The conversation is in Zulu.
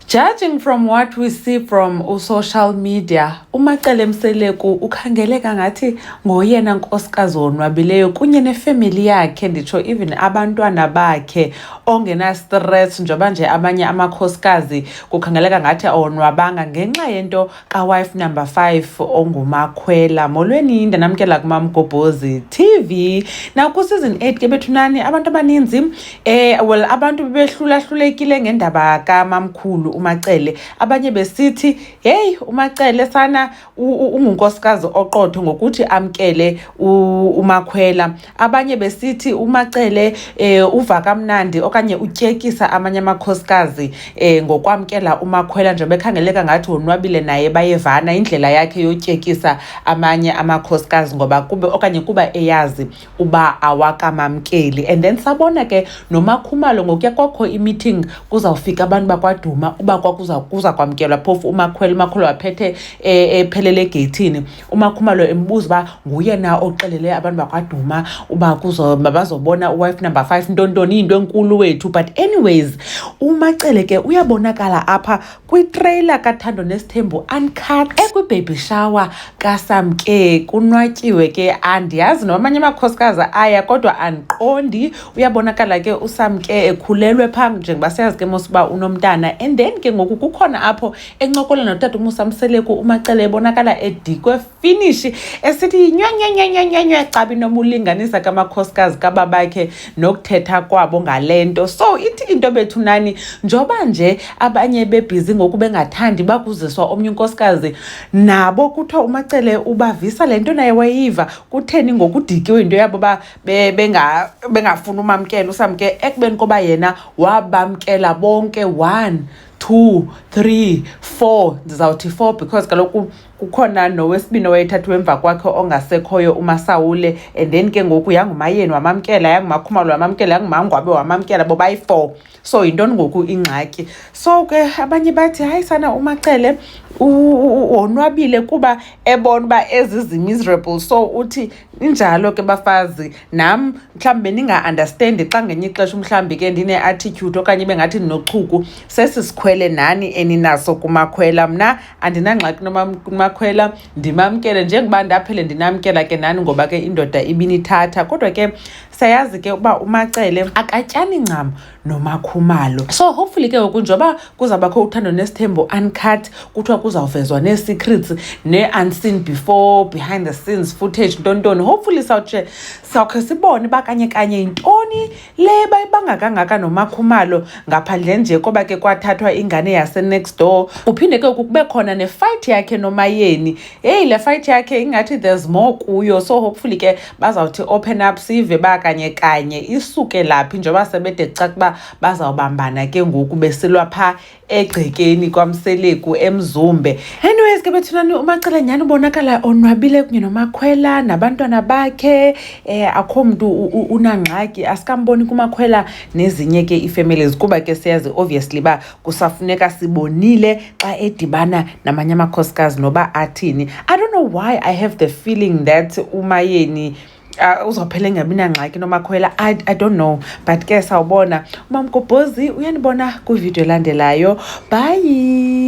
Judging from what we see from social media, uMacele Mseleku ukhangeleka ngathi ngoyena nkosikazi onwabileyo kunye nefamily yakhe, nditsho even abantwana bakhe ongena stress njengoba nje abanye amakhosikazi kukhangeleka ngathi awonwabanga ngenxa yento ka-wife number 5 onguMakhwela. Molweni, ndanamkela kuMamgobhozi TV. Now ku-season 8 ke bethunani abantu abaninzi well abantu bebehlulekile ngendaba kaMamkhulu uMacele. Abanye besithi hey uMacele sana ungunkosikazi oqotho ngokuthi amkele uMakhwela. Abanye besithi uMacele uva kamnandi okanye utyekisa amanye amakhosikazi ngokwamkela uMakhwela nje bekhangeleka ngathi wonwabile naye bayevana indlela yakhe yotyekisa amanye amakhosikazi ngoba kuba eyazi uba awakamamkeli. And then sabona ke noMakhumalo ngokuya kwakho i-meeting kuzawufika abantu bakwaDuma uba kuza kwamkelwa phofu uMakhwela waphethe ephelele egeyithini. uMakhumalo embuza uba nguye na oxelele abantu bakwaDuma uba bazobona uwife number 5 ntontoni into enkulu wethu. But anyways, uMacele ke uyabonakala apha kwi-trailer kaThando Nesithembu Uncut ekwi-baby shower kaSamke. Kunwatyiwe ke, andiyazi nabamanye amakhosikazi aya kodwa andiqondi. Uyabonakala ke uSamke ekhulelwe phaa njengoba siyazi ke mosuba unomntana. And then ke ngoku kukhona apho encokola notata uMusa Mseleku, uMacele ebonakala edikwe finish esithi nywe cabi noma ulinganisa kamakhosikazi kababakhe nokuthetha kwabo ngalento. So ithi into bethunani njoba nje abanye bebhizi ngoku bengathandi bakuziswa omnye unkosikazi, nabo kuthiwa uMacele ubavisa lento naye wayiva. Kutheni ngokudikiwe into yabo bengafuni umamkela uSamke ekubeni koba yena wabamkela bonke 1 2 3 4, ndizawuthi 4 because kaloku kukhona nowesibini owayethathwe emva kwakhe ongasekhoyo uMasawule. And then ke ngoku yanguMayeni wamamkela, yanguMakhumalo wamamkela, yanguMangwabe wamamkela, bobayi-4. So yintoni ngoku ingxaki? So ke abanye bathi hayi sana uMacele wonwabile kuba ebona uba miserable. So uthi injalo ke bafazi, nam mhlawumbi ninga-understandi xa ngenye ixesha mhlawumbi ke ndine-attitude okanye bengathi ndinochuku sesisikhwele nani eninaso kuMakhwela. Mna andinangxaki noMakhwela, ndimamkele njengoba ndaphele ndinamkela ke nani ngoba ke indoda ibinithatha. Kodwa ke sayazi ke uba uMacele akatyani ncam noMakhumalo. So hopefully ke ngoku njengoba kuzawubakho uThando Nesithembu Uncut, kuthiwa kuzawuvezwa nee-secrets ne-unseen before, behind the scenes footage ntontoni. Hopefully sawukhe sibone uba kanye yintoni le bayibanga kangaka noMakhumalo ngaphandle nje koba ke kwathathwa ingane yase-next door. Uphinde ke kube khona nefight yakhe noMayeni. Hey, le fight yakhe ingathi there's more kuyo. So hopefully ke bazawuthi open up sive ba kanye isuke laphi njengoba sebede cakuba bazawubambana ke ngoku besilwa phaa egcekeni kwaMseleku eMzumbe. Anyways ke bethunani uMacele nyani ubonakala onwabile kunye noMakhwela nabantwana bakhe. Akho mntu unangxaki, asikamboni kuMakhwela nezinye ke ii-families kuba ke siyazi obviously ba kusafuneka sibonile xa edibana namanye amakhosikazi noba athini. I don't know why I have the feeling that uMayeni uzawuphela engabinangxaki noMakhwela. I don't know, but ke sawubona. Mamgobhozi uyanibona kwivideo elandelayo. Bye.